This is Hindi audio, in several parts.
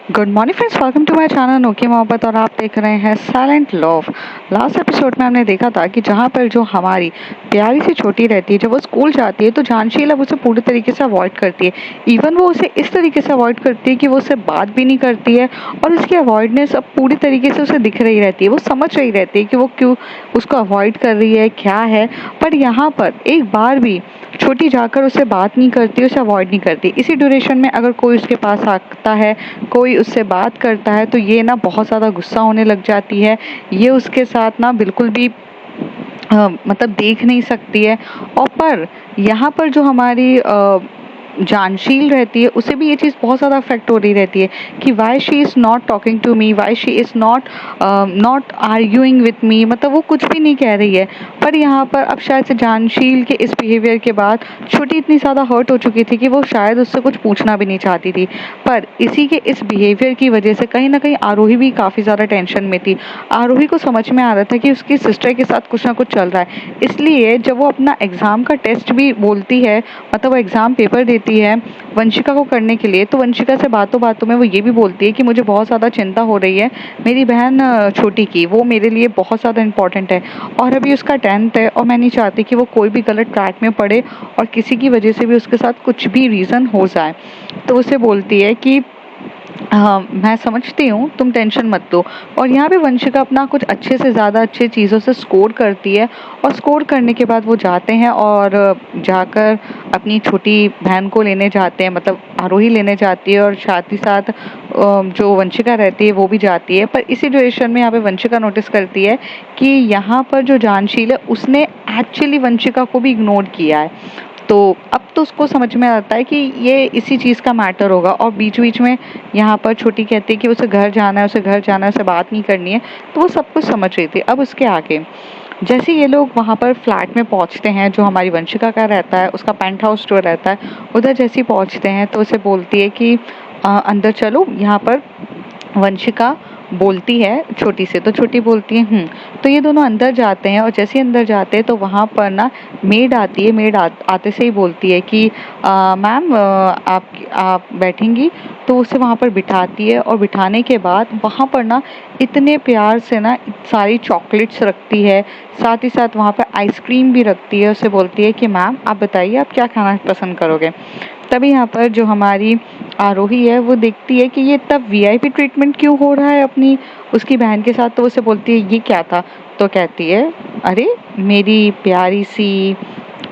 Good morning friends, welcome to my channel नोकी मोहब्बत और आप देख रहे हैं साइलेंट लव। लास्ट एपिसोड में हमने देखा था कि जहाँ पर जो हमारी प्यारी सी छोटी रहती है, जब वो स्कूल जाती है तो जानशील अब उसे पूरी तरीके से अवॉइड करती है। इवन वो उसे इस तरीके से अवॉइड करती है कि वो उससे बात भी नहीं करती है और उसकी अवॉइडनेस अब पूरी तरीके से उसे दिख रही रहती है। वो समझ रही रहती है कि वो क्यों उसको अवॉइड कर रही है, क्या है। पर यहाँ पर एक बार भी छोटी जाकर उससे बात नहीं करती, उसे अवॉइड नहीं करती। इसी ड्यूरेशन में अगर कोई उसके पास आता है, कोई उससे बात करता है, तो ये ना बहुत ज़्यादा गुस्सा होने लग जाती है। ये उसके साथ ना बिल्कुल भी मतलब देख नहीं सकती है। और पर यहाँ पर जो हमारी जानशील रहती है, उसे भी ये चीज़ बहुत ज़्यादा अफेक्ट हो रही रहती है कि why she is not talking to me, why she is not arguing with me, मतलब वो कुछ भी नहीं कह रही है। पर यहाँ पर अब शायद से जानशील के इस बिहेवियर के बाद छोटी इतनी ज़्यादा हर्ट हो चुकी थी कि वो शायद उससे कुछ पूछना भी नहीं चाहती थी। पर इसी के इस बिहेवियर की वजह से कहीं ना कहीं आरोही भी काफ़ी ज़्यादा टेंशन में थी। आरोही को समझ में आ रहा था कि उसकी सिस्टर के साथ कुछ ना कुछ चल रहा है। इसलिए जब वो अपना एग्ज़ाम का टेस्ट भी बोलती है, मतलब वो एग्ज़ाम पेपर देती है वंशिका को करने के लिए, तो वंशिका से बातों बातों में वो ये भी बोलती है कि मुझे बहुत ज़्यादा चिंता हो रही है मेरी बहन छोटी की, वो मेरे लिए बहुत ज़्यादा इम्पोर्टेंट है और अभी उसका 10th है और मैं नहीं चाहती कि वो कोई भी गलत ट्रैक में पड़े और किसी की वजह से भी उसके साथ कुछ भी रीज़न हो जाए। तो उसे बोलती है कि हाँ, मैं समझती हूँ, तुम टेंशन मत लो। और यहाँ पे वंशिका अपना कुछ अच्छे से ज़्यादा अच्छे चीज़ों से स्कोर करती है और स्कोर करने के बाद वो जाते हैं और जाकर अपनी छोटी बहन को लेने जाते हैं, मतलब आरोही लेने जाती है और साथ ही साथ जो वंशिका रहती है वो भी जाती है। पर इसी ड्यूरेशन में यहाँ पे वंशिका नोटिस करती है कि यहाँ पर जो जानशील है उसने एक्चुअली वंशिका को भी इग्नोर किया है। तो अब तो उसको समझ में आता है कि ये इसी चीज़ का मैटर होगा। और बीच बीच में यहाँ पर छोटी कहती है कि उसे घर जाना है, उसे घर जाना है, उसे बात नहीं करनी है। तो वो सब कुछ समझ रही थी। अब उसके आगे जैसे ये लोग वहाँ पर फ्लैट में पहुँचते हैं जो हमारी वंशिका का रहता है, उसका पेंट हाउस जो रहता है, उधर जैसे ही पहुँचते हैं तो उसे बोलती है कि अंदर चलो। यहाँ पर वंशिका बोलती है छोटी से, तो छोटी बोलती है तो ये दोनों अंदर जाते हैं और जैसे ही अंदर जाते हैं तो वहाँ पर ना मेड आती है। मेड आते से ही बोलती है कि मैम आप बैठेंगी। तो उसे वहाँ पर बिठाती है और बिठाने के बाद वहाँ पर ना इतने प्यार से ना सारी चॉकलेट्स रखती है, साथ ही साथ वहाँ पर आइसक्रीम भी रखती है। उसे बोलती है कि मैम आप बताइए आप क्या खाना पसंद करोगे। तभी यहाँ पर जो हमारी आरोही है वो देखती है कि ये तब वीआईपी ट्रीटमेंट क्यों हो रहा है अपनी उसकी बहन के साथ। तो उसे बोलती है ये क्या था। तो कहती है अरे मेरी प्यारी सी,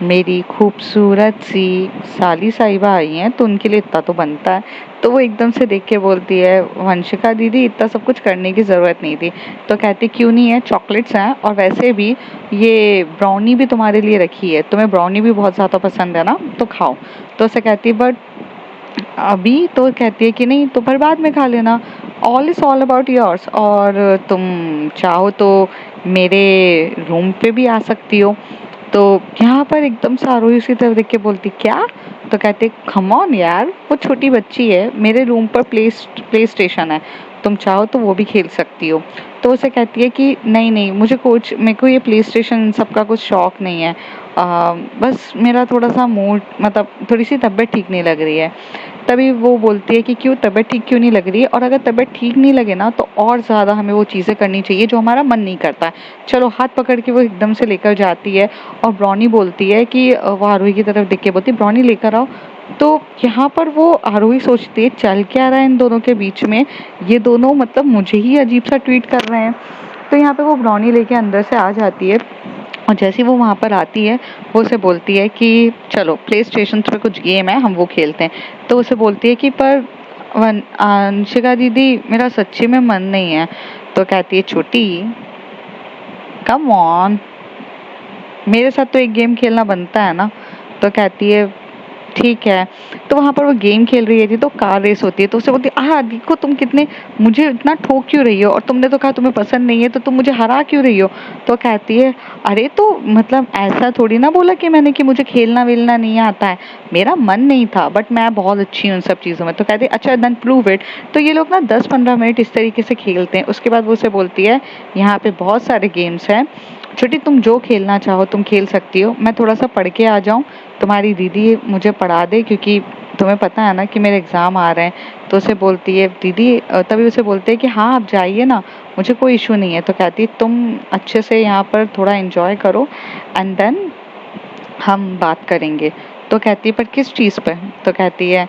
मेरी खूबसूरत सी साली साहिबा आई हैं तो उनके लिए इतना तो बनता है। तो वो एकदम से देख के बोलती है वंशिका दीदी इतना सब कुछ करने की ज़रूरत नहीं थी। तो कहती क्यों नहीं है, चॉकलेट्स हैं और वैसे भी ये ब्राउनी भी तुम्हारे लिए रखी है, तुम्हें ब्राउनी भी बहुत ज़्यादा पसंद है ना, तो खाओ। तो उसे कहती है बट अभी, तो कहती है कि नहीं तो पर बाद में खा लेना, all is all about yours. और तुम चाहो तो मेरे रूम पे भी आ सकती हो। तो यहाँ पर एकदम से आरोही उसी तरफ देख के बोलती क्या। तो कहते कम ऑन यार, वो छोटी बच्ची है, मेरे रूम पर प्ले स्टेशन है, तुम चाहो तो वो भी खेल सकती हो। तो उसे कहती है कि नहीं नहीं मुझे कुछ, मेरे को ये प्ले स्टेशन सबका कुछ शौक नहीं है, बस मेरा थोड़ा सा मूड, मतलब थोड़ी सी तबीयत ठीक नहीं लग रही है। तभी वो बोलती है कि क्यों तबीयत ठीक क्यों नहीं लग रही है, और अगर तबीयत ठीक नहीं लगे ना तो और ज़्यादा हमें वो चीज़ें करनी चाहिए जो हमारा मन नहीं करता है। चलो, हाथ पकड़ के वो एकदम से लेकर जाती है और ब्राउनी बोलती है कि वो आरोही की तरफ देख के बोलती है ब्राउनी लेकर आओ। तो यहाँ पर वो आरोही सोचती है चल क्या रहा है इन दोनों के बीच में, ये दोनों मतलब मुझे ही अजीब सा ट्रीट कर रहे हैं। तो यहाँ पे वो ब्राउनी लेके अंदर से आ जाती है और जैसे ही वो वहाँ पर आती है वो उसे बोलती है कि चलो प्ले स्टेशन पे कुछ गेम है हम वो खेलते हैं। तो उसे बोलती है कि पर अंशिका दीदी मेरा सच्ची में मन नहीं है। तो कहती है छोटी कम ऑन, मेरे साथ तो एक गेम खेलना बनता है ना। तो कहती है ठीक है। तो वहाँ पर वो गेम खेल रही है, तो कार रेस होती है। तो उससे बोलती है देखो तुम कितने मुझे इतना ठोक क्यों रही हो, और तुमने तो कहा तुम्हें पसंद नहीं है तो तुम मुझे हरा क्यों रही हो। तो कहती है अरे तो मतलब ऐसा थोड़ी ना बोला कि मैंने कि मुझे खेलना वेलना नहीं आता है, मेरा मन नहीं था, बट मैं बहुत अच्छी हूँ उन सब चीज़ों में। तो कहती है अच्छा देन प्रूव इट। तो ये लोग ना 10-15 मिनट इस तरीके से खेलते हैं। उसके बाद वो उसे बोलती है यहाँ पे बहुत सारे गेम्स हैं छोटी, तुम जो खेलना चाहो तुम खेल सकती हो, मैं थोड़ा सा पढ़ के आ जाऊँ, तुम्हारी दीदी मुझे पढ़ा दे क्योंकि तुम्हें पता है ना कि मेरे एग्ज़ाम आ रहे हैं। तो उसे बोलती है दीदी तभी उसे बोलते हैं कि हाँ आप जाइए ना, मुझे कोई इशू नहीं है। तो कहती है तुम अच्छे से यहाँ पर थोड़ा एंजॉय करो एंड देन हम बात करेंगे। तो कहती है पर किस चीज़ पे? तो कहती है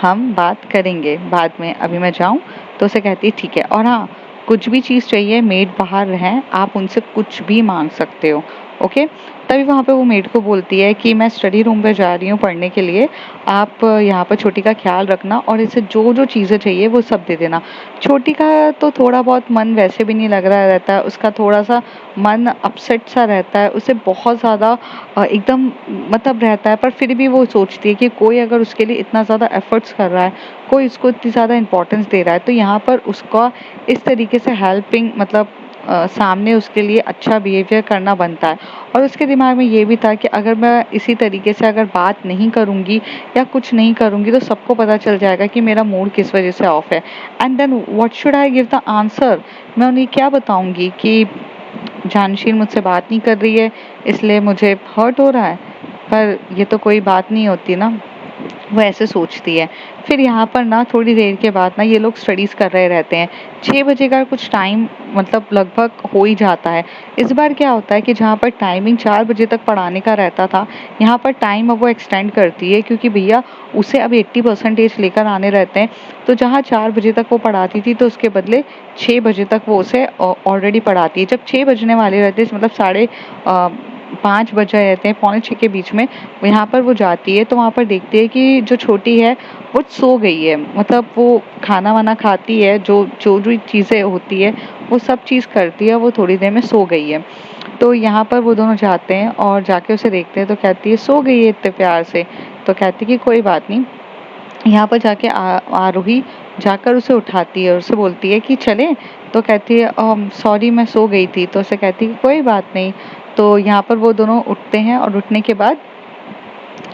हम बात करेंगे बाद में, अभी मैं जाऊँ? तो उसे कहती है ठीक है, और हाँ कुछ भी चीज़ चाहिए मेड बाहर हैं, आप उनसे कुछ भी मांग सकते हो, ओके। तभी वहाँ पे वो मेड को बोलती है कि मैं स्टडी रूम पे जा रही हूँ पढ़ने के लिए, आप यहाँ पर छोटी का ख्याल रखना और इसे जो जो चीज़ें चाहिए वो सब दे देना। छोटी का तो थोड़ा बहुत मन वैसे भी नहीं लग रहा रहता है, उसका थोड़ा सा मन अपसेट सा रहता है, उसे बहुत ज़्यादा एकदम मतलब रहता है, पर फिर भी वो सोचती है कि कोई अगर उसके लिए इतना ज़्यादा एफर्ट्स कर रहा है, कोई उसको इतनी ज़्यादा इम्पोर्टेंस दे रहा है, तो यहाँ पर उसका इस तरीके से हेल्पिंग मतलब सामने उसके लिए अच्छा बिहेवियर करना बनता है। और उसके दिमाग में ये भी था कि अगर मैं इसी तरीके से अगर बात नहीं करूँगी या कुछ नहीं करूँगी तो सबको पता चल जाएगा कि मेरा मूड किस वजह से ऑफ है, and then what should I give the answer. मैं उन्हें क्या बताऊँगी कि जानशील मुझसे बात नहीं कर रही है इसलिए मुझे हर्ट हो रहा है, पर ये तो कोई बात नहीं होती ना। वो ऐसे सोचती है। फिर यहाँ पर ना थोड़ी देर के बाद ना ये लोग स्टडीज़ कर रहे रहते हैं। 6 बजे का कुछ टाइम मतलब लगभग हो ही जाता है। इस बार क्या होता है कि जहाँ पर टाइमिंग 4 बजे तक पढ़ाने का रहता था, यहाँ पर टाइम अब वो एक्सटेंड करती है क्योंकि भैया उसे अब 80% लेकर आने रहते हैं। तो जहाँ 4 बजे तक वो पढ़ाती थी तो उसके बदले 6 बजे तक वो उसे ऑलरेडी पढ़ाती है। जब 6 बजने वाले रहते हैं मतलब साढ़े 5 बज रहे रहते हैं, पौने 6 के बीच में यहाँ पर वो जाती है तो वहाँ पर देखती है कि जो छोटी है वो सो गई है। मतलब वो खाना वाना खाती है, जो जो जो चीज़ें होती है वो सब चीज़ करती है, वो थोड़ी देर में सो गई है। तो यहाँ पर वो दोनों जाते हैं और जाके उसे देखते हैं तो कहती है सो गई है इतने प्यार से। तो कहती है कि कोई बात नहीं। यहाँ पर जाके आरोही जाकर उसे उठाती है और उसे बोलती है कि चलें? तो कहती है सॉरी मैं सो गई थी। तो उसे कहती है कि कोई बात नहीं। तो यहाँ पर वो दोनों उठते हैं और उठने के बाद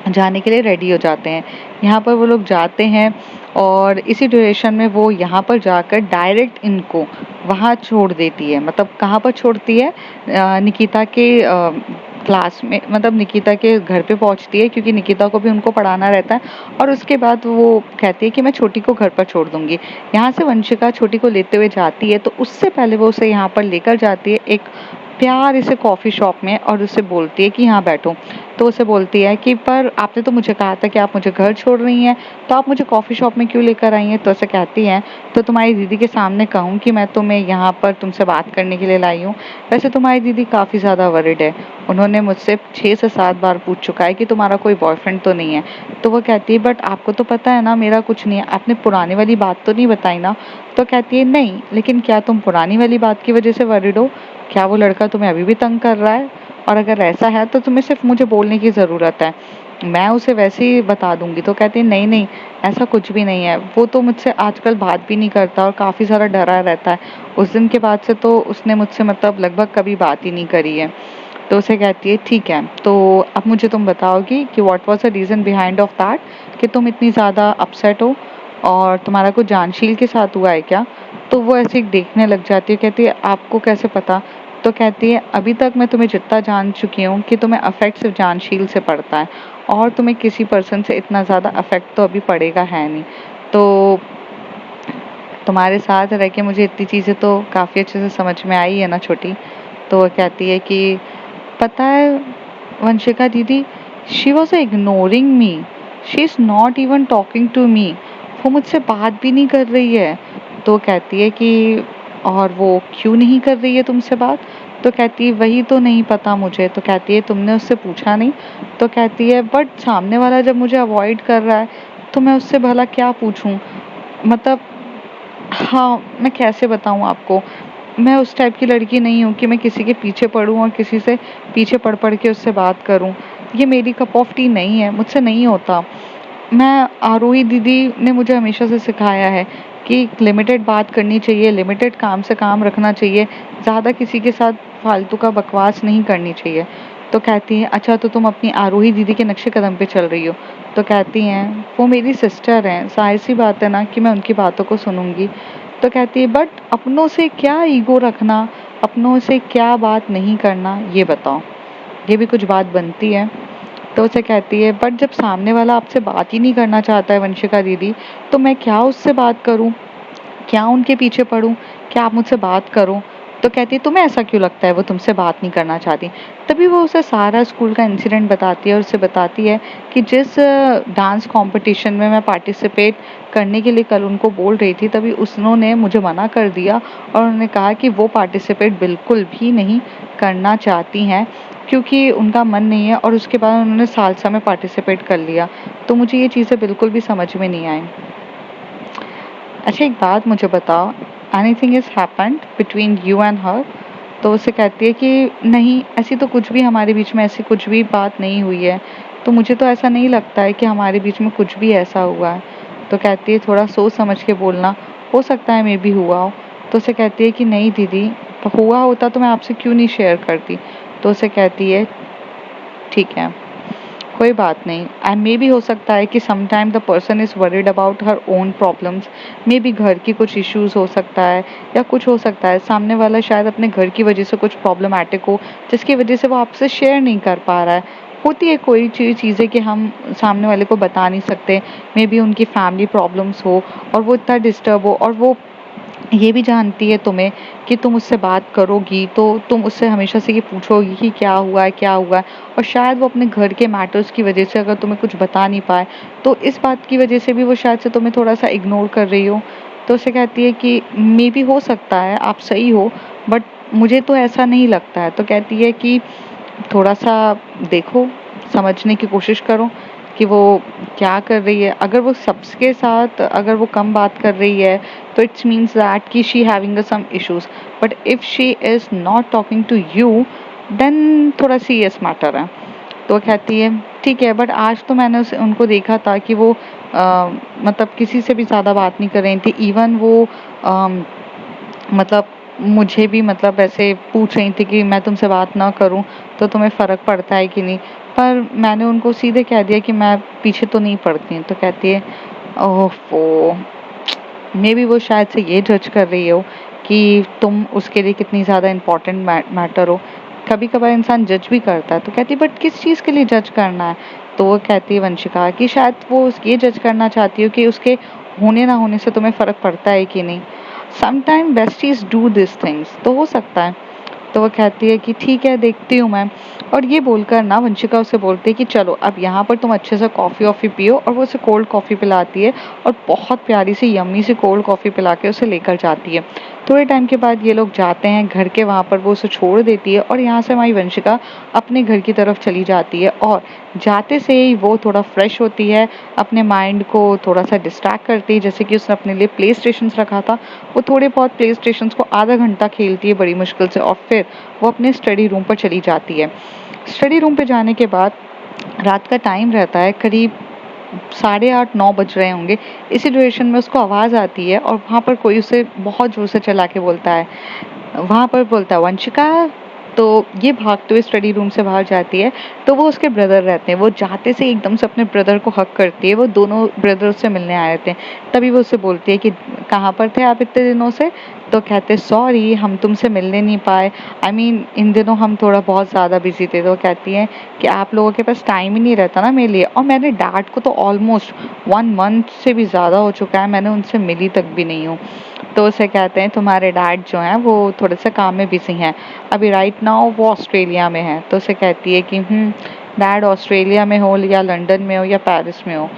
जाने के लिए रेडी हो जाते हैं। यहाँ पर वो लोग जाते हैं और इसी ड्यूरेशन में वो यहाँ पर जाकर डायरेक्ट इनको वहाँ छोड़ देती है। मतलब कहाँ पर छोड़ती है? निकिता के क्लास में, मतलब निकिता के घर पे पहुँचती है क्योंकि निकिता को भी उनको पढ़ाना रहता है। और उसके बाद वो कहती है कि मैं छोटी को घर पर छोड़ दूँगी। यहाँ से वंशिका छोटी को लेते हुए जाती है तो उससे पहले वो उसे यहाँ पर लेकर जाती है एक प्यारे से कॉफ़ी शॉप में और उससे बोलती है कि यहाँ बैठो। तो उसे बोलती है कि पर आपने तो मुझे कहा था कि आप मुझे घर छोड़ रही हैं, तो आप मुझे कॉफ़ी शॉप में क्यों लेकर आई हैं? तो उसे कहती हैं तो तुम्हारी दीदी के सामने कहूँ कि मैं तुम्हें यहाँ पर तुमसे बात करने के लिए लाई हूँ। वैसे तुम्हारी दीदी काफ़ी ज़्यादा वरिड है, उन्होंने मुझसे 6 से 7 बार पूछ चुका है कि तुम्हारा कोई बॉयफ्रेंड तो नहीं है। तो वो कहती है बट आपको तो पता है ना मेरा कुछ नहीं है, आपने पुरानी वाली बात तो नहीं बताई ना? तो कहती है नहीं, लेकिन क्या तुम पुरानी वाली बात की वजह से वरिड हो? क्या वो लड़का तुम्हें अभी भी तंग कर रहा है? और अगर ऐसा है तो तुम्हें सिर्फ मुझे बोलने की ज़रूरत है, मैं उसे वैसे ही बता दूंगी। तो कहती है नहीं नहीं, ऐसा कुछ भी नहीं है, वो तो मुझसे आजकल बात भी नहीं करता और काफ़ी ज़्यादा डरा रहता है। उस दिन के बाद से तो उसने मुझसे मतलब लगभग कभी बात ही नहीं करी है। तो उसे कहती है ठीक है, तो अब मुझे तुम बताओगी कि what was the reason behind of that, कि तुम इतनी ज़्यादा अपसेट हो और तुम्हारा कुछ जानशील के साथ हुआ है क्या? तो वो ऐसे ही देखने लग जाती है, कहती है आपको कैसे पता? तो कहती है अभी तक मैं तुम्हें जितना जान चुकी हूँ कि तुम्हें अफेक्ट सिर्फ जानशील से पड़ता है और तुम्हें किसी पर्सन से इतना ज़्यादा अफेक्ट तो अभी पड़ेगा है नहीं। तो तुम्हारे साथ रह के मुझे इतनी चीज़ें तो काफ़ी अच्छे से समझ में आई है ना छोटी। तो वो कहती है कि पता है वंशिका दीदी, she was ignoring me, she is not even talking to me. वो मुझसे बात भी नहीं कर रही है। तो कहती है कि और वो क्यों नहीं कर रही है तुमसे बात? तो कहती है वही तो नहीं पता मुझे। तो कहती है तुमने उससे पूछा नहीं? तो कहती है बट सामने वाला जब मुझे अवॉइड कर रहा है तो मैं उससे भला क्या पूछूं? मतलब हाँ, मैं कैसे बताऊँ आपको? मैं उस टाइप की लड़की नहीं हूँ कि मैं किसी के पीछे पड़ूँ और किसी से पीछे पड़ के उससे बात करूँ। ये मेरी कप ऑफ टी नहीं है, मुझसे नहीं होता। मैं आरोही दीदी ने मुझे हमेशा से सिखाया है कि लिमिटेड बात करनी चाहिए, लिमिटेड काम से काम रखना चाहिए, ज़्यादा किसी के साथ फालतू का बकवास नहीं करनी चाहिए। तो कहती हैं अच्छा तो तुम अपनी आरोही दीदी के नक्शे कदम पे चल रही हो? तो कहती हैं वो मेरी सिस्टर हैं, ज़ाहिर सी बात है ना कि मैं उनकी बातों को सुनूंगी। तो कहती है बट अपनों से क्या ईगो रखना, अपनों से क्या बात नहीं करना, ये बताओ, ये भी कुछ बात बनती है? तो उसे कहती है बट जब सामने वाला आपसे बात ही नहीं करना चाहता है वंशिका दीदी, तो मैं क्या उससे बात करूं, क्या उनके पीछे पड़ूं, क्या आप मुझसे बात करो। तो कहती है तुम्हें ऐसा क्यों लगता है वो तुमसे बात नहीं करना चाहती। तभी वो उसे सारा स्कूल का इंसिडेंट बताती है और उसे बताती है कि जिस डांस कंपटीशन में मैं पार्टिसिपेट करने के लिए कल उनको बोल रही थी, तभी उन्होंने मुझे मना कर दिया और उन्होंने कहा कि वो पार्टिसिपेट बिल्कुल भी नहीं करना चाहती हैं क्योंकि उनका मन नहीं है, और उसके बाद उन्होंने सालसा में पार्टिसिपेट कर लिया। तो मुझे ये चीज़ें बिल्कुल भी समझ में नहीं आई। अच्छा एक बात मुझे बताओ, anything is happened between you and her. तो उसे कहती है कि नहीं, ऐसी तो कुछ भी हमारे बीच में ऐसी कुछ भी बात नहीं हुई है। तो मुझे तो ऐसा नहीं लगता है कि हमारे बीच में कुछ भी ऐसा हुआ है। तो कहती है थोड़ा सोच समझ के बोलना, हो सकता है मे बी हुआ हो। तो उसे कहती है कि नहीं दीदी, हुआ होता तो मैं आपसे क्यों नहीं शेयर करती। तो उसे कहती है ठीक है, कोई बात नहीं। एंड मे बी हो सकता है कि sometime the person is worried about her own problems, may be घर की कुछ इश्यूज हो सकता है या कुछ हो सकता है सामने वाला शायद अपने घर की वजह से कुछ प्रॉब्लमैटिक हो जिसकी वजह से वो आपसे शेयर नहीं कर पा रहा है। होती है कोई चीज़ें कि हम सामने वाले को बता नहीं सकते, मे बी उनकी फैमिली प्रॉब्लम्स हो और वो इतना डिस्टर्ब हो, और वो ये भी जानती है तुम्हें कि तुम उससे बात करोगी तो तुम उससे हमेशा से ये पूछोगी कि क्या हुआ है क्या हुआ है, और शायद वो अपने घर के मैटर्स की वजह से अगर तुम्हें कुछ बता नहीं पाए तो इस बात की वजह से भी वो शायद से तुम्हें थोड़ा सा इग्नोर कर रही हो। तो उसे कहती है कि मे बी हो सकता है आप सही हो, बट मुझे तो ऐसा नहीं लगता है। तो कहती है कि थोड़ा सा देखो, समझने की कोशिश करो कि वो क्या कर रही है। अगर वो सबके साथ अगर वो कम बात कर रही है तो इट्स मीन्स दैट कि she having some issues, but if she is not talking to you then थोड़ा सीरियस मैटर है। तो वो कहती है ठीक है, बट आज तो मैंने उनको देखा था कि वो मतलब किसी से भी ज़्यादा बात नहीं कर रही थी। इवन वो मतलब मुझे भी मतलब ऐसे पूछ रही थी कि मैं तुमसे बात ना करूं तो तुम्हें फ़र्क पड़ता है कि नहीं, पर मैंने उनको सीधे कह दिया कि मैं पीछे तो नहीं पड़ती। तो कहती है ओफो, मे बी वो शायद से ये जज कर रही हो कि तुम उसके लिए कितनी ज़्यादा इम्पोर्टेंट मैटर हो। कभी कभार इंसान जज भी करता है। तो कहती है बट किस चीज़ के लिए जज करना है। तो वो कहती है वंशिका कि शायद वो ये जज करना चाहती हो कि उसके होने ना होने से तुम्हें फ़र्क पड़ता है कि नहीं। Sometime besties do this things, तो हो सकता है। तो वो कहती है कि ठीक है देखती हूँ मैं। और ये बोलकर ना वंशिका उसे बोलती है कि चलो अब यहाँ पर तुम अच्छे से कॉफ़ी वॉफ़ी पियो, और वो उसे कोल्ड कॉफ़ी पिलाती है और बहुत प्यारी सी यम्मी सी कोल्ड कॉफ़ी पिला के उसे लेकर जाती है। थोड़े टाइम के बाद ये लोग जाते हैं घर के वहाँ पर, वो उसे छोड़ देती है और यहाँ से हमारी वंशिका अपने घर की तरफ चली जाती है। और जाते से ही वो थोड़ा फ्रेश होती है, अपने माइंड को थोड़ा सा डिस्ट्रैक्ट करती है, जैसे कि उसने अपने लिए प्ले स्टेशन रखा था, वो थोड़े बहुत प्ले स्टेशन को आधा घंटा खेलती है बड़ी मुश्किल से, और फिर वो अपने स्टडी रूम पर चली जाती है। स्टडी रूम पे जाने के बाद रात का टाइम रहता है, करीब 8:30-9 बज रहे होंगे। इसी ड्यूरेशन में उसको आवाज़ आती है और वहाँ पर कोई उसे बहुत ज़ोर से चिल्ला के बोलता है, वहाँ पर बोलता है वंशिका। तो ये भागते हुए स्टडी रूम से बाहर जाती है, तो वो उसके ब्रदर रहते हैं। वो जाते से एकदम से अपने ब्रदर को हक करती है, वो दोनों ब्रदर उससे मिलने आए रहते हैं। तभी वो उससे बोलती है कि कहाँ पर थे आप इतने दिनों से। तो कहते सॉरी हम तुमसे मिलने नहीं पाए, आई मीन इन दिनों हम थोड़ा बहुत ज़्यादा बिजी थे। तो कहती हैं कि आप लोगों के पास टाइम ही नहीं रहता ना मेरे लिए, और मैंने डैड को तो ऑलमोस्ट 1 मंथ से भी ज़्यादा हो चुका है, मैंने उनसे मिली तक भी नहीं हूँ। तो उसे कहते हैं तुम्हारे डैड जो हैं वो थोड़े से काम में बिजी हैं, अभी राइट नाउ वो ऑस्ट्रेलिया में है। तो उसे कहती है कि डैड ऑस्ट्रेलिया में हो या लंदन में हो या पेरिस में हो,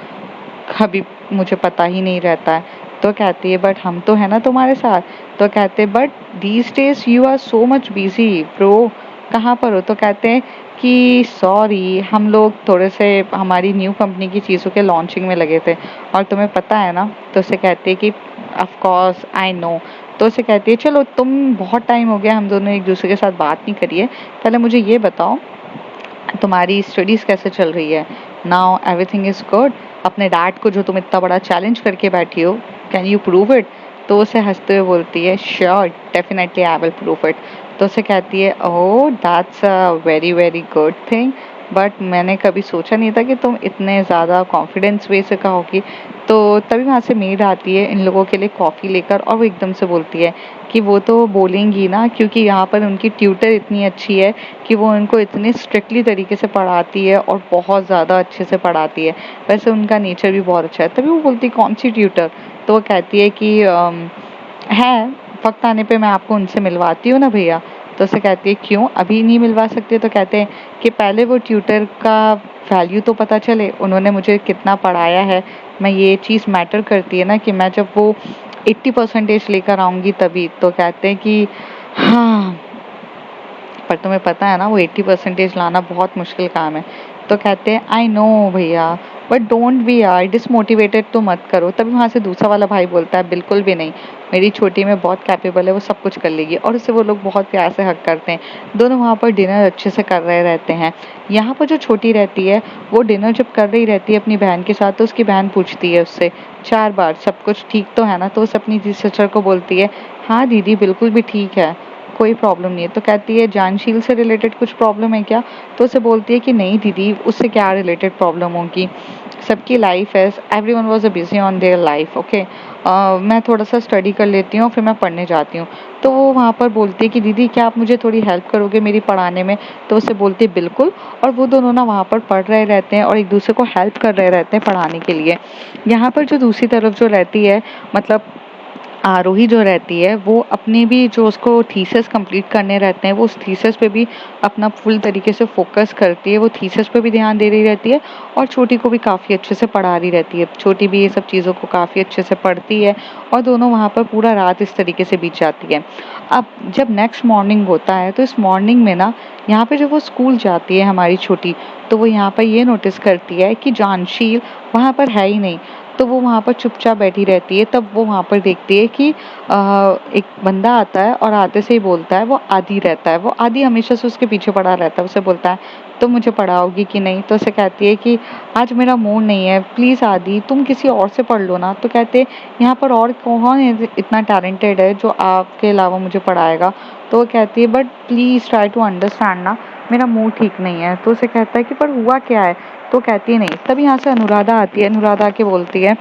कभी मुझे पता ही नहीं रहता है। तो कहती है बट हम तो है ना तुम्हारे साथ। तो कहते हैं but these days you are so much busy bro, कहाँ पर हो। तो कहते हैं कि सॉरी हम लोग थोड़े से हमारी न्यू कंपनी की चीज़ों के लॉन्चिंग में लगे थे और तुम्हें पता है ना। तो उसे कहती है कि ऑफ कोर्स आई नो। तो उसे कहती है चलो तुम बहुत टाइम हो गया हम दोनों एक दूसरे के साथ बात नहीं करी है, पहले मुझे ये बताओ तुम्हारी स्टडीज़ कैसे चल रही है। Now everything is good. अपने डैड को जो तुम इतना बड़ा चैलेंज करके बैठी हो, कैन यू प्रूव इट। तो उसे हंसते हुए बोलती है sure definitely I will prove it. तो उसे कहती है oh that's a very very good thing, but मैंने कभी सोचा नहीं था कि तुम इतने ज़्यादा कॉन्फिडेंस वे से कहोगी। तो तभी वहाँ से मेड आती है इन लोगों के लिए कॉफ़ी लेकर, और वो एकदम से बोलती है कि वो तो बोलेंगी ना, क्योंकि यहाँ पर उनकी ट्यूटर इतनी अच्छी है कि वो उनको इतने स्ट्रिक्टली तरीके से पढ़ाती है और बहुत ज़्यादा अच्छे से पढ़ाती है। वैसे उनका नेचर भी बहुत अच्छा है। तभी वो बोलती है कौन सी ट्यूटर? तो वो कहती है कि है, वक्त आने पे मैं आपको उनसे मिलवाती हूँ ना भैया। तो उसे कहती है क्यों अभी नहीं मिलवा सकते? तो कहते हैं कि पहले वो ट्यूटर का वैल्यू तो पता चले, उन्होंने मुझे कितना पढ़ाया है। मैं ये चीज़ मैटर करती है ना कि मैं जब वो 80% लेकर आऊँगी तभी। तो कहते हैं कि हाँ, पर तुम्हें पता है ना वो 80% लाना बहुत मुश्किल काम है। तो कहते हैं आई नो भैया, बट डोंट बी यार डिसमोटिवेटेड तो मत करो। तभी वहाँ से दूसरा वाला भाई बोलता है बिल्कुल भी नहीं, मेरी छोटी में बहुत कैपेबल है, वो सब कुछ कर लेगी। और उससे वो लोग बहुत प्यार से हक करते हैं। दोनों वहाँ पर डिनर अच्छे से कर रहे रहते हैं। यहाँ पर जो छोटी रहती है वो डिनर जब कर रही रहती है अपनी बहन के साथ, तो उसकी बहन पूछती है उससे 4 बार सब कुछ ठीक तो है ना? तो उस अपनी सिस्टर को बोलती है हाँ दीदी बिल्कुल भी ठीक है, कोई प्रॉब्लम नहीं है। तो कहती है जानशील से रिलेटेड कुछ प्रॉब्लम है क्या? तो उसे बोलती है कि नहीं दीदी, उससे क्या रिलेटेड प्रॉब्लम होगी, सबकी लाइफ है, everyone was a busy on their life, okay. मैं थोड़ा सा स्टडी कर लेती हूँ फिर मैं पढ़ने जाती हूँ। तो वो वहाँ पर बोलती है कि दीदी क्या आप मुझे थोड़ी हेल्प करोगे मेरी पढ़ाने में? तो उसे बोलती है बिल्कुल। और वो दोनों ना वहाँ पर पढ़ रहे रहते हैं और एक दूसरे को हेल्प कर रहे रहते हैं पढ़ाने के लिए। यहाँ पर जो दूसरी तरफ जो रहती है, मतलब आरोही जो रहती है, वो अपने भी जो उसको थीसिस कंप्लीट करने रहते हैं, वो उस थीसिस पे भी अपना फुल तरीके से फोकस करती है। वो थीसिस पे भी ध्यान दे रही रहती है और छोटी को भी काफ़ी अच्छे से पढ़ा रही रहती है। छोटी भी ये सब चीज़ों को काफ़ी अच्छे से पढ़ती है और दोनों वहाँ पर पूरा रात इस तरीके से बीत जाती है। अब जब नेक्स्ट मॉर्निंग होता है तो इस मॉर्निंग में ना, यहाँ पे जब वो स्कूल जाती है हमारी छोटी, तो वो यहाँ पर ये नोटिस करती है कि जानशील वहाँ पर है ही नहीं। तो वो वहाँ पर चुपचाप बैठी रहती है। तब वो वहाँ पर देखती है कि एक बंदा आता है और आते से ही बोलता है, वो आदि रहता है, वो आदि हमेशा से उसके पीछे पड़ा रहता है। उसे बोलता है तुम मुझे पढ़ाओगी कि नहीं? तो उसे कहती है कि आज मेरा मूड नहीं है, प्लीज़ आदि तुम किसी और से पढ़ लो ना। तो कहते यहाँ पर और कौन है इतना टैलेंटेड है जो आपके अलावा मुझे पढ़ाएगा? तो वो कहती है but please try to understand ना, मेरा मूड ठीक नहीं है। तो उसे कहता है कि पर हुआ क्या है? तो कहती है नहीं। तब यहाँ से अनुराधा आती है। अनुराधा आके बोलती है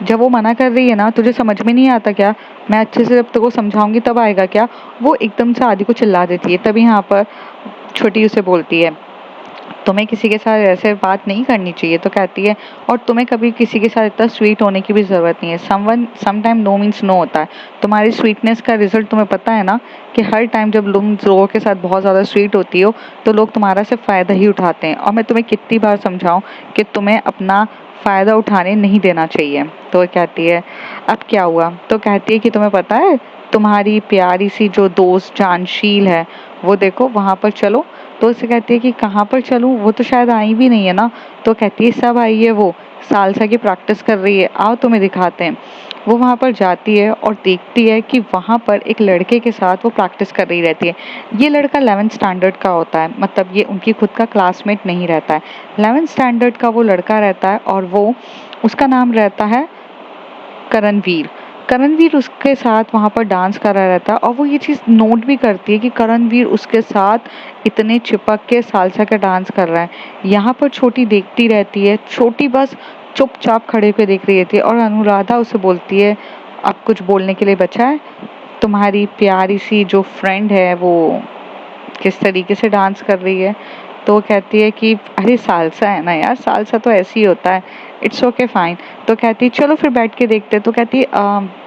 जब वो मना कर रही है ना, तुझे समझ में नहीं आता क्या? मैं अच्छे से जब तेको समझाऊंगी तब आएगा क्या? वो एकदम से आदि को चिल्ला देती है। तभी यहाँ पर छोटी उसे बोलती है तुम्हें किसी के साथ ऐसे बात नहीं करनी चाहिए। तो कहती है और तुम्हें कभी किसी के साथ इतना स्वीट होने की भी ज़रूरत नहीं है। Someone sometime no means no होता है। तुम्हारी स्वीटनेस का रिजल्ट तुम्हें पता है ना, कि हर टाइम जब तुम लोगों के साथ बहुत ज़्यादा स्वीट होती हो तो लोग तुम्हारा से फ़ायदा ही उठाते हैं। और मैं तुम्हें कितनी बार समझाऊं कि तुम्हें अपना फ़ायदा उठाने नहीं देना चाहिए। तो वो कहती है अब क्या हुआ? तो कहती है कि तुम्हें पता है तुम्हारी प्यारी सी जो दोस्त जानशील है, वो देखो वहाँ पर चलो। तो उसे कहती है कि कहाँ पर चलूँ, वो तो शायद आई भी नहीं है ना। तो कहती है सब आई है, वो सालसा की प्रैक्टिस कर रही है, आओ तुम्हें दिखाते हैं। वो वहाँ पर जाती है और देखती है कि वहाँ पर एक लड़के के साथ वो प्रैक्टिस कर रही रहती है। ये लड़का 11th स्टैंडर्ड का होता है, मतलब ये उनकी खुद का क्लासमेट नहीं रहता है। 11th स्टैंडर्ड का वो लड़का रहता है और वो उसका नाम रहता है करणवीर। करणवीर उसके साथ वहाँ पर डांस कर रहा रहता है और वो ये चीज़ नोट भी करती है कि करणवीर उसके साथ इतने चिपक के सालसा का डांस कर रहा है। यहाँ पर छोटी देखती रहती है, छोटी बस चुपचाप खड़े होकर देख रही रहती है। और अनुराधा उसे बोलती है अब कुछ बोलने के लिए बचा है? तुम्हारी प्यारी सी जो फ्रेंड है वो किस तरीके से डांस कर रही है? तो वो कहती है कि अरे सालसा है ना यार, सालसा तो ऐसे ही होता है, इट्स ओके फाइन। तो कहती है चलो फिर बैठ के देखते हैं। तो कहती है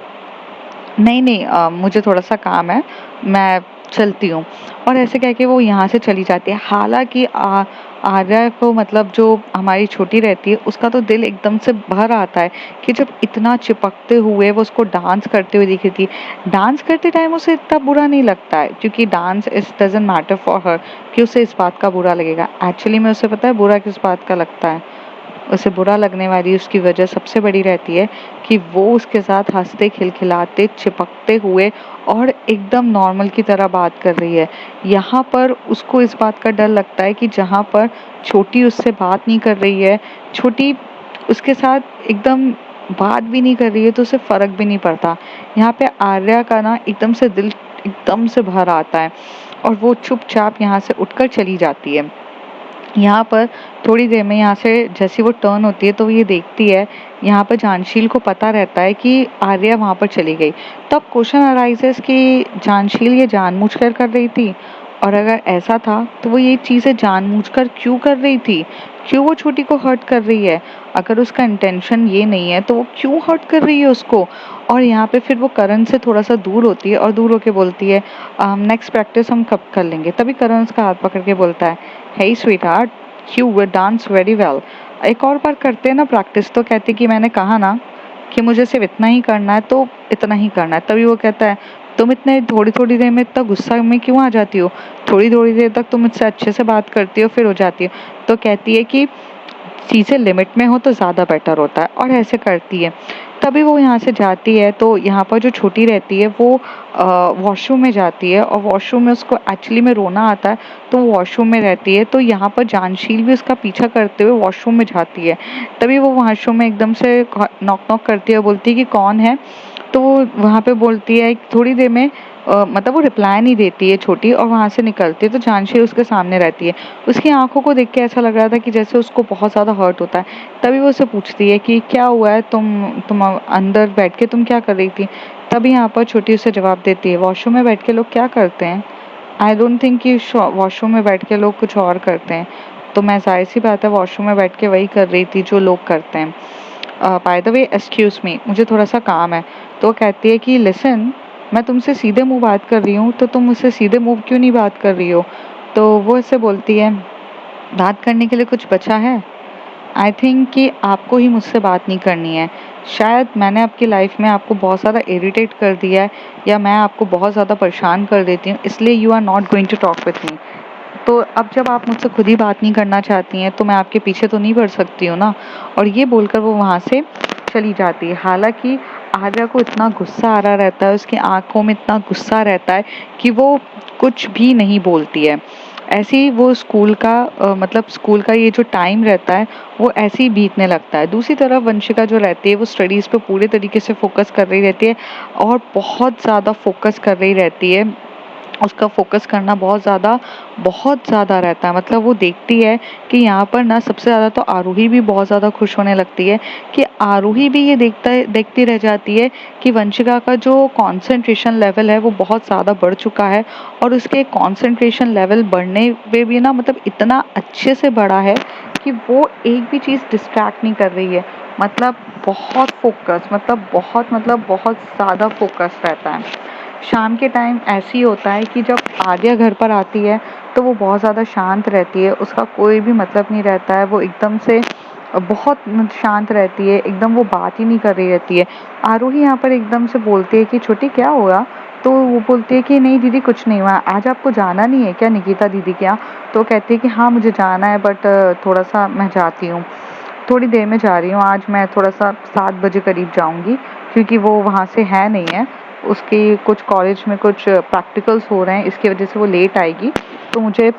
नहीं नहीं, मुझे थोड़ा सा काम है, मैं चलती हूँ। और ऐसे कह के वो यहाँ से चली जाती है। हालांकि आर्या को, मतलब जो हमारी छोटी रहती है, उसका तो दिल एकदम से भर आता है कि जब इतना चिपकते हुए वो उसको डांस करते हुए दिखी थी। डांस करते टाइम उसे इतना बुरा नहीं लगता है, क्योंकि dance is doesn't matter for her कि उसे इस बात का बुरा लगेगा। एक्चुअली में उसे पता है बुरा किस बात का लगता है। उसे बुरा लगने वाली उसकी वजह सबसे बड़ी रहती है कि वो उसके साथ हंसते खिलखिलाते चिपकते हुए और एकदम नॉर्मल की तरह बात कर रही है। यहाँ पर उसको इस बात का डर लगता है कि जहाँ पर छोटी उससे बात नहीं कर रही है, छोटी उसके साथ एकदम बात भी नहीं कर रही है, तो उसे फर्क भी नहीं पड़ता। यहाँ पे आर्या का ना एकदम से दिल एकदम से भर आता है और वो चुपचाप यहाँ से उठकर चली जाती है। यहाँ पर थोड़ी देर में यहाँ से जैसी वो टर्न होती है तो ये देखती है, यहाँ पर जानशील को पता रहता है कि आर्या वहाँ पर चली गई। तब क्वेश्चन अराइजेस कि जानशील ये जानबूझकर कर रही थी, और अगर ऐसा था तो वो ये चीज़ें जानबूझकर क्यों कर रही थी, क्यों वो छोटी को हर्ट कर रही है। अगर उसका इंटेंशन ये नहीं है तो वो क्यों हर्ट कर रही है उसको। और यहाँ पे फिर वो करण से थोड़ा सा दूर होती है और दूर होके बोलती है नेक्स्ट प्रैक्टिस हम कब कर लेंगे। तभी करण उसका हाथ पकड़ के बोलता है, hey sweetheart you will dance very well, एक और बार करते हैं ना प्रैक्टिस। तो कहती कि मैंने कहा ना कि मुझे सिर्फ इतना ही करना है तो इतना ही करना है। तभी वो कहता है तुम इतने थोड़ी थोड़ी देर में इतना गुस्सा में क्यों आ जाती हो, थोड़ी थोड़ी देर तक तुम मुझसे अच्छे से बात करती हो फिर हो जाती हो। तो कहती है कि चीज़ें लिमिट में हो तो ज़्यादा बेटर होता है, और ऐसे करती है। तभी वो यहाँ से जाती है तो यहाँ पर जो छोटी रहती है वो वॉशरूम में जाती है, और वॉशरूम में उसको एक्चुअली में रोना आता है तो वो वॉशरूम में रहती है। तो यहाँ पर जानशील भी उसका पीछा करते हुए वॉशरूम में जाती है। तभी वो वॉशरूम में एकदम से नॉक नॉक करती है, बोलती है कि कौन है। तो वो वहाँ पे बोलती है थोड़ी देर में मतलब वो रिप्लाई नहीं देती है छोटी, और वहाँ से निकलती है तो जानशी उसके सामने रहती है। उसकी आंखों को देख के ऐसा लग रहा था कि जैसे उसको बहुत ज़्यादा हर्ट होता है। तभी वो उससे पूछती है कि क्या हुआ है, तुम अंदर बैठ के तुम क्या कर रही थी। तभी यहाँ पर छोटी उसे जवाब देती है, वॉशरूम में बैठ के लोग क्या करते हैं, आई डोंट थिंक कि वॉशरूम में बैठ के लोग कुछ और करते हैं। तो मैं जाहिर सी बात है वॉशरूम में बैठ के वही कर रही थी जो लोग करते हैं। By the way excuse me, मुझे थोड़ा सा काम है। तो वो कहती है कि लिसन, मैं तुमसे सीधे मुंह बात कर रही हूँ तो तुम मुझसे सीधे मुंह क्यों नहीं बात कर रही हो। तो वो इससे बोलती है बात करने के लिए कुछ बचा है। आई थिंक कि आपको ही मुझसे बात नहीं करनी है। शायद मैंने आपकी लाइफ में आपको बहुत ज़्यादा इरिटेट कर दिया है, या मैं आपको बहुत ज़्यादा परेशान कर देती हूँ, इसलिए you are not going to talk with me. तो अब जब आप मुझसे खुद ही बात नहीं करना चाहती हैं तो मैं आपके पीछे तो नहीं पड़ सकती हूँ ना। और ये बोलकर वो वहाँ से चली जाती है। हालांकि आर्या को इतना गुस्सा आ रहा रहता है, उसकी आंखों में इतना गुस्सा रहता है कि वो कुछ भी नहीं बोलती है। ऐसे ही वो स्कूल का मतलब स्कूल का ये जो टाइम रहता है वो ऐसे ही बीतने लगता है। दूसरी तरफ वंशिका जो रहती है वो स्टडीज़ पे पूरे तरीके से फोकस कर रही रहती है, और बहुत ज़्यादा फोकस कर रही रहती है। उसका फ़ोकस करना बहुत ज़्यादा रहता है। मतलब वो देखती है कि यहाँ पर ना सबसे ज़्यादा तो आरूही भी बहुत ज़्यादा खुश होने लगती है कि आरूही भी ये देखती रह जाती है कि वंशिका का जो कंसंट्रेशन लेवल है वो बहुत ज़्यादा बढ़ चुका है, और उसके कंसंट्रेशन लेवल बढ़ने पे भी ना मतलब इतना अच्छे से बढ़ा है कि वो एक भी चीज़ डिस्ट्रैक्ट नहीं कर रही है। मतलब बहुत फोकस, मतलब बहुत ज़्यादा फोकस रहता है। शाम के टाइम ऐसे ही होता है कि जब आर्या घर पर आती है तो वो बहुत ज़्यादा शांत रहती है, उसका कोई भी मतलब नहीं रहता है। वो एकदम से बहुत शांत रहती है, एकदम वो बात ही नहीं कर रही रहती है। आरूही यहाँ पर एकदम से बोलती है कि छोटी क्या हुआ। तो वो बोलती है कि नहीं दीदी कुछ नहीं हुआ, आज आपको जाना नहीं है क्या निकिता दीदी के यहाँ। तो कहती है कि हाँ मुझे जाना है, बट थोड़ा सा मैं जाती हूँ, थोड़ी देर में जा रही हूँ। आज मैं थोड़ा सा 7 बजे करीब जाऊँगी, क्योंकि वो वहाँ से है नहीं है, उसके कुछ कॉलेज में कुछ प्रैक्टिकल्स हो रहे हैं, इसकी वजह से वो लेट आएगी। तो मुझे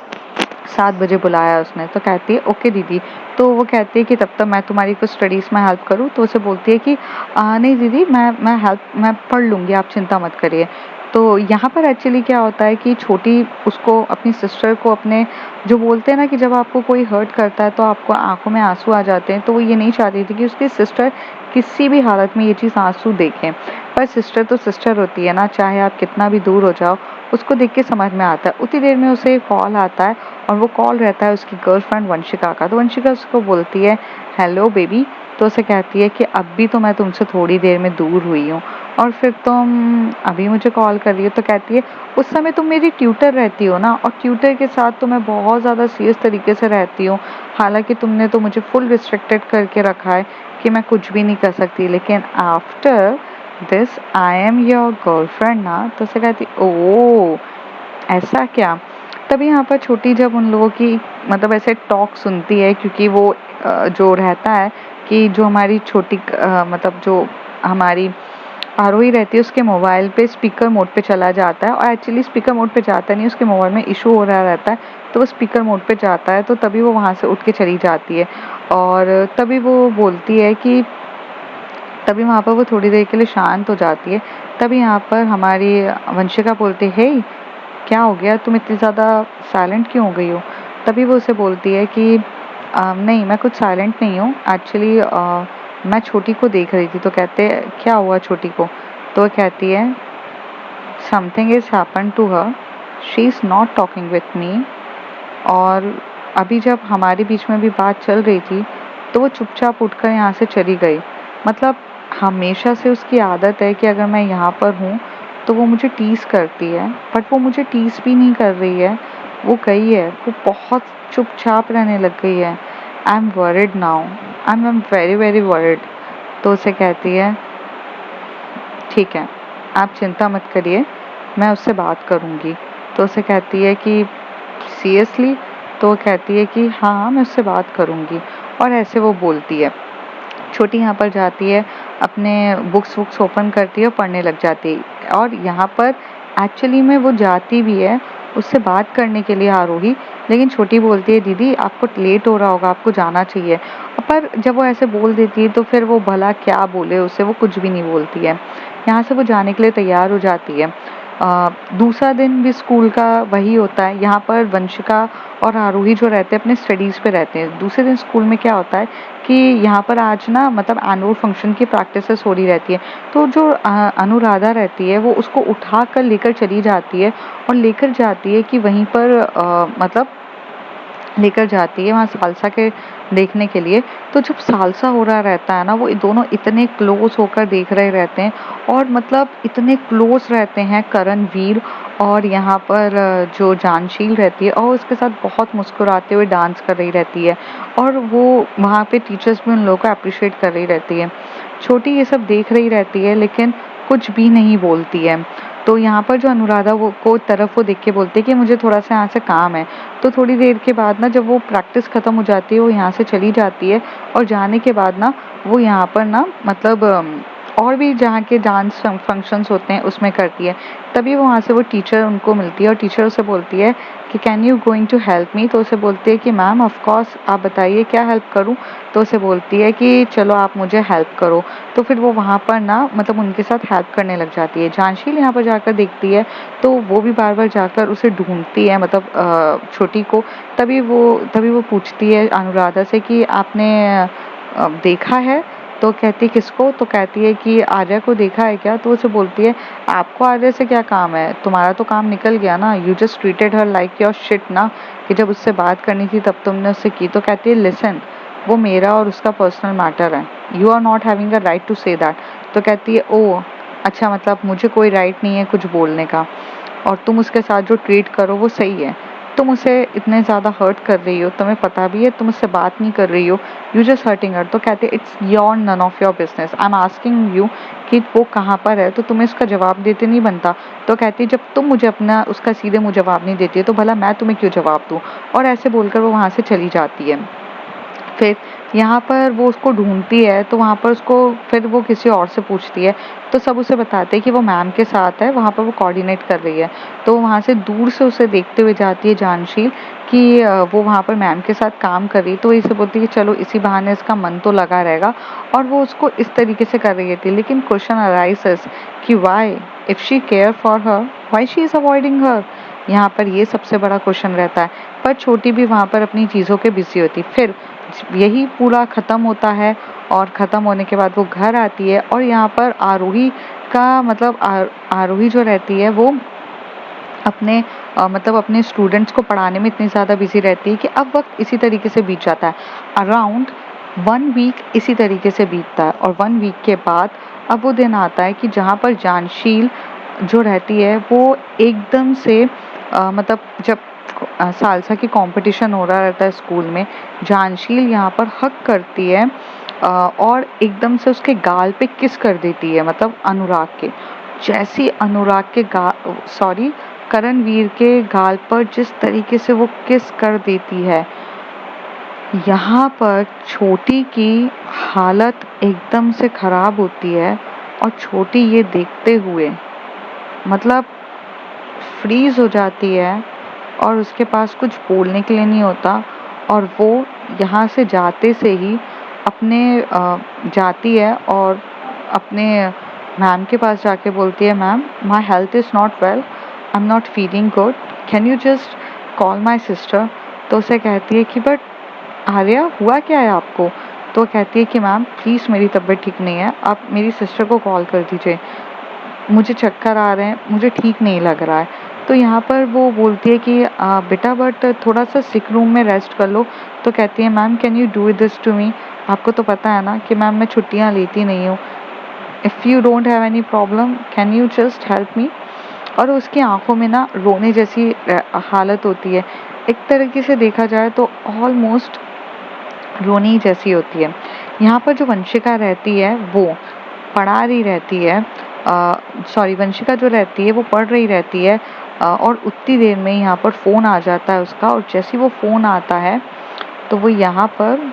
7 बजे बुलाया उसने। तो कहती है ओके दीदी। तो वो कहती है कि तब तक मैं तुम्हारी कुछ स्टडीज़ में हेल्प करूँ। तो उसे बोलती है कि नहीं दीदी मैं पढ़ लूँगी, आप चिंता मत करिए। तो यहाँ पर एक्चुअली क्या होता है कि छोटी उसको अपनी सिस्टर को अपने जो बोलते हैं ना कि जब आपको कोई हर्ट करता है तो आपको आंखों में आंसू आ जाते हैं, तो वो ये नहीं चाहती थी कि उसकी सिस्टर किसी भी हालत में ये चीज़ आंसू देखें। पर सिस्टर तो सिस्टर होती है ना, चाहे आप कितना भी दूर हो जाओ, उसको देख के समझ में आता है। उतनी देर में उसे एक कॉल आता है, और वो कॉल रहता है उसकी गर्लफ्रेंड वंशिका का। तो वंशिका उसको बोलती है हेलो बेबी। तो उसे कहती है कि अब भी तो मैं तुमसे थोड़ी देर में दूर हुई हूँ, और फिर तुम अभी मुझे कॉल कर रही हो। तो कहती है उस समय तुम मेरी ट्यूटर रहती हो ना, और ट्यूटर के साथ तो मैं बहुत ज़्यादा सीरियस तरीके से रहती हूँ। हालांकि तुमने तो मुझे फुल रिस्ट्रिक्टेड करके रखा है कि मैं कुछ भी नहीं कर सकती, लेकिन after this I am your girlfriend ना। तो उसे कहती ओ ऐसा क्या। तभी यहाँ पर छोटी जब उन लोगों की मतलब ऐसे टॉक सुनती है, क्योंकि वो जो रहता है कि जो हमारी छोटी मतलब जो हमारी आरोही रहती है उसके मोबाइल पे स्पीकर मोड पे चला जाता है, और एक्चुअली स्पीकर मोड पे जाता नहीं, उसके मोबाइल में इशू हो रहा रहता है। तो वो स्पीकर मोड पे जाता है, तो तभी वो वहाँ से उठ के चली जाती है। और तभी वो बोलती है कि तभी वहाँ पर वो थोड़ी देर के लिए शांत हो जाती है। तभी यहाँ पर हमारी वंशिका बोलती है हे क्या हो गया, तुम इतनी ज़्यादा साइलेंट क्यों हो गई हो। तभी वो उसे बोलती है कि नहीं मैं कुछ साइलेंट नहीं हूँ एक्चुअली, मैं छोटी को देख रही थी। तो कहते हैं क्या हुआ छोटी को? तो वो कहती है something is happen to her, she is not talking with me. और अभी जब हमारे बीच में भी बात चल रही थी तो वो चुपचाप उठकर यहाँ से चली गई। मतलब हमेशा से उसकी आदत है कि अगर मैं यहाँ पर हूँ तो वो मुझे टीज़ करती है, बट वो मुझे टीज़ भी नहीं कर रही है, वो गई है, वो बहुत चुपचाप रहने लग गई है। I am worried now, I am very very worried. तो उसे कहती है ठीक है, आप चिंता मत करिए, मैं उससे बात करूँगी। तो उसे कहती है कि सीरियसली? तो वो कहती है कि हाँ मैं उससे बात करूँगी। और ऐसे वो बोलती है। छोटी यहाँ पर जाती है, अपने बुक्स वुक्स ओपन करती है और पढ़ने लग जाती है। और यहाँ पर एक्चुअली में वो जाती भी है उससे बात करने के लिए आरोही, लेकिन छोटी बोलती है दीदी आपको लेट हो रहा होगा, आपको जाना चाहिए। पर जब वो ऐसे बोल देती है तो फिर वो भला क्या बोले उसे, वो कुछ भी नहीं बोलती है। यहाँ से वो जाने के लिए तैयार हो जाती है। दूसरा दिन भी स्कूल का वही होता है। यहाँ पर वंशिका और आरोही जो रहते हैं अपने स्टडीज़ पे रहते हैं। दूसरे दिन स्कूल में क्या होता है कि यहाँ पर आज ना मतलब एनुअल फंक्शन की प्रैक्टिसेस हो रही रहती है। तो जो अनुराधा रहती है वो उसको उठा कर लेकर चली जाती है और लेकर जाती है कि वहीं पर मतलब लेकर जाती है वहाँ सालसा के देखने के लिए। तो जब सालसा हो रहा रहता है ना, वो दोनों इतने क्लोज होकर देख रहे रहते हैं और मतलब इतने क्लोज रहते हैं करणवीर और यहाँ पर जो जानशील रहती है और उसके साथ बहुत मुस्कुराते हुए डांस कर रही रहती है। और वो वहाँ पे टीचर्स भी उन लोगों को अप्रिशिएट कर रही रहती है। छोटी ये सब देख रही रहती है लेकिन कुछ भी नहीं बोलती है। तो यहाँ पर जो अनुराधा वो को तरफ वो देख के बोलती है कि मुझे थोड़ा सा यहाँ से काम है। तो थोड़ी देर के बाद ना जब वो प्रैक्टिस खत्म हो जाती है वो यहाँ से चली जाती है। और जाने के बाद ना वो यहाँ पर ना मतलब और भी जहाँ के डांस फंक्शंस होते हैं उसमें करती है। तभी वो वहाँ से वो टीचर उनको मिलती है और टीचर उसे बोलती है कि can you going to help me? तो उसे बोलती है कि मैम ऑफ कोर्स, आप बताइए क्या हेल्प करूँ? तो उसे बोलती है कि चलो आप मुझे हेल्प करो। तो फिर वो वहाँ पर ना मतलब उनके साथ हेल्प करने लग जाती है। जानशील यहाँ पर जाकर देखती है तो वो भी बार बार जाकर उसे ढूंढती है, मतलब छोटी को। तभी वो पूछती है अनुराधा से कि आपने देखा है? तो कहती किसको? तो कहती है कि आर्या को देखा है क्या? तो उसे बोलती है आपको आर्या से क्या काम है, तुम्हारा तो काम निकल गया ना, you just treated her like your shit ना, कि जब उससे बात करनी थी तब तुमने उससे की। तो कहती है लिसन, वो मेरा और उसका पर्सनल मैटर है, you are not having a right to say that. तो कहती है ओह अच्छा, मतलब मुझे कोई राइट नहीं है कुछ बोलने का, और तुम उसके साथ जो ट्रीट करो वो सही है। तुम उसे इतने ज़्यादा हर्ट कर रही हो, तुम्हें पता भी है तुम उससे बात नहीं कर रही हो, यू जस्ट हर्टिंग हर। तो कहते हैं it's your none of your business, I am asking you कि वो कहाँ पर है, तो तुम्हें इसका जवाब देते नहीं बनता। तो कहती है जब तुम मुझे अपना उसका सीधे मुँह जवाब नहीं देती है तो भला मैं तुम्हें क्यों जवाब दूँ। और ऐसे बोलकर वो वहाँ से चली जाती है। फिर यहाँ पर वो उसको ढूंढती है तो वहाँ पर उसको फिर वो किसी और से पूछती है। तो सब उसे बताते हैं कि वो मैम के साथ है, वहाँ पर वो कोऑर्डिनेट कर रही है। तो वहाँ से दूर से उसे देखते हुए जाती है जानशील कि वो वहाँ पर मैम के साथ काम कर रही है। तो वो इसे बोलती है कि चलो इसी बहाने इसका मन तो लगा रहेगा, और वो उसको इस तरीके से कर रही थी। लेकिन क्वेश्चन अराइजेस कि why, if she care for her, why she is avoiding her. यहाँ पर ये सबसे बड़ा क्वेश्चन रहता है। पर छोटी भी वहाँ पर अपनी चीज़ों के बिजी होती। फिर यही पूरा ख़त्म होता है और ख़त्म होने के बाद वो घर आती है और यहाँ पर आरोही का मतलब आरोही जो रहती है वो अपने मतलब अपने स्टूडेंट्स को पढ़ाने में इतनी ज़्यादा बिजी रहती है कि अब वक्त इसी तरीके से बीत जाता है। अराउंड 1 वीक इसी तरीके से बीतता है और 1 वीक के बाद अब वो दिन आता है कि जहाँ पर जानशील जो रहती है वो एकदम से मतलब जब सालसा की कंपटीशन हो रहा रहता है स्कूल में, जानशील यहाँ पर हक करती है और एकदम से उसके गाल पे किस कर देती है, मतलब अनुराग के। जैसी अनुराग के सॉरी करणवीर के गाल पर जिस तरीके से वो किस कर देती है, यहाँ पर छोटी की हालत एकदम से खराब होती है। और छोटी ये देखते हुए मतलब फ्रीज हो जाती है और उसके पास कुछ बोलने के लिए नहीं होता। और वो यहाँ से जाते से ही अपने जाती है और अपने मैम के पास जाके बोलती है ma'am, my health is not well, I am not feeling good, can you just call my sister. तो उसे कहती है कि बट आर्या हुआ क्या है आपको? तो वो कहती है कि मैम प्लीज़ मेरी तबीयत ठीक नहीं है, आप मेरी सिस्टर को कॉल कर दीजिए, मुझे चक्कर आ रहे हैं, मुझे ठीक नहीं लग रहा है। तो यहाँ पर वो बोलती है कि बेटा बट थोड़ा सा सिक रूम में रेस्ट कर लो। तो कहती है ma'am can you do this to me? आपको तो पता है ना कि मैम मैं छुट्टियाँ लेती नहीं हूँ। If you don't have any problem can you just help me? और उसकी आंखों में ना रोने जैसी हालत होती है। एक तरीके से देखा जाए तो ऑलमोस्ट रोनी ही जैसी होती है। यहाँ पर जो वंशिका रहती है वो पढ़ा रही रहती है, सॉरी वंशिका जो रहती है वो पढ़ रही रहती है, और उतनी देर में यहाँ पर फ़ोन आ जाता है उसका। और जैसे ही वो फ़ोन आता है तो वो यहाँ पर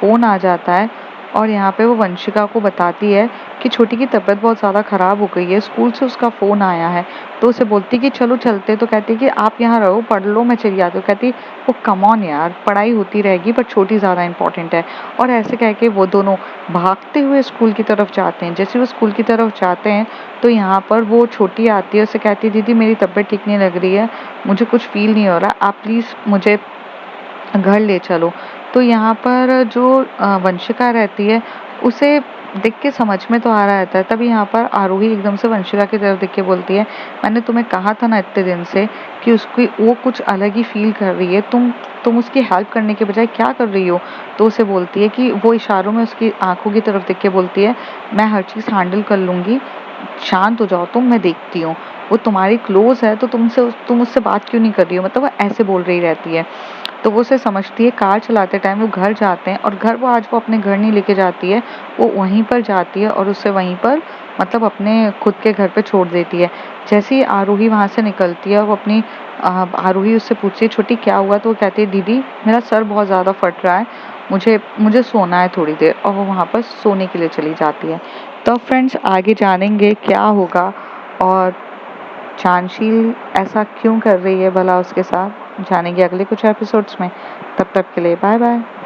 फ़ोन आ जाता है और यहाँ पे वो वंशिका को बताती है कि छोटी की तबीयत बहुत ज़्यादा ख़राब हो गई है, स्कूल से उसका फ़ोन आया है। तो उसे बोलती है कि चलो चलते। तो कहती है कि आप यहाँ रहो, पढ़ लो, मैं चली जाती हूँ। कहती वो कम ऑन यार, पढ़ाई होती रहेगी पर छोटी ज़्यादा इंपॉर्टेंट है। और ऐसे कह के वो दोनों भागते हुए स्कूल की तरफ जाते हैं। जैसे वो स्कूल की तरफ जाते हैं तो यहाँ पर वो छोटी आती है, उसे कहती है दीदी मेरी तबीयत ठीक नहीं लग रही है, मुझे कुछ फ़ील नहीं हो रहा, आप प्लीज़ मुझे घर ले चलो। तो यहाँ पर जो वंशिका रहती है उसे देख के समझ में तो आ रहा रहता है। तभी यहाँ पर आरोही एकदम से वंशिका की तरफ देख के बोलती है मैंने तुम्हें कहा था ना इतने दिन से कि उसकी वो कुछ अलग ही फील कर रही है, तुम उसकी हेल्प करने के बजाय क्या कर रही हो? तो उसे बोलती है कि वो इशारों में उसकी आंखों की तरफ देख के बोलती है मैं हर चीज़ हैंडल कर लूँगी, शांत हो जाओ तुम, मैं देखती हूँ। वो तुम्हारी क्लोज है तो तुम उससे बात क्यों नहीं कर रही हो? मतलब वो ऐसे बोल रही रहती है। तो वो उसे समझती है। कार चलाते टाइम वो घर जाते हैं और घर वो आज वो अपने घर नहीं लेके जाती है, वो वहीं पर जाती है और उसे वहीं पर मतलब अपने खुद के घर पे छोड़ देती है। जैसे ही आरोही वहाँ से निकलती है वो अपनी आरोही उससे पूछती है छोटी क्या हुआ? तो वो कहती है दीदी मेरा सर बहुत ज़्यादा फट रहा है, मुझे मुझे सोना है थोड़ी देर, और वो वहाँ पर सोने के लिए चली जाती है। तो फ्रेंड्स आगे जानेंगे क्या होगा और चांशील ऐसा क्यों कर रही है भला उसके साथ, जानेंगे अगले कुछ एपिसोड्स में। तब तक के लिए बाय बाय।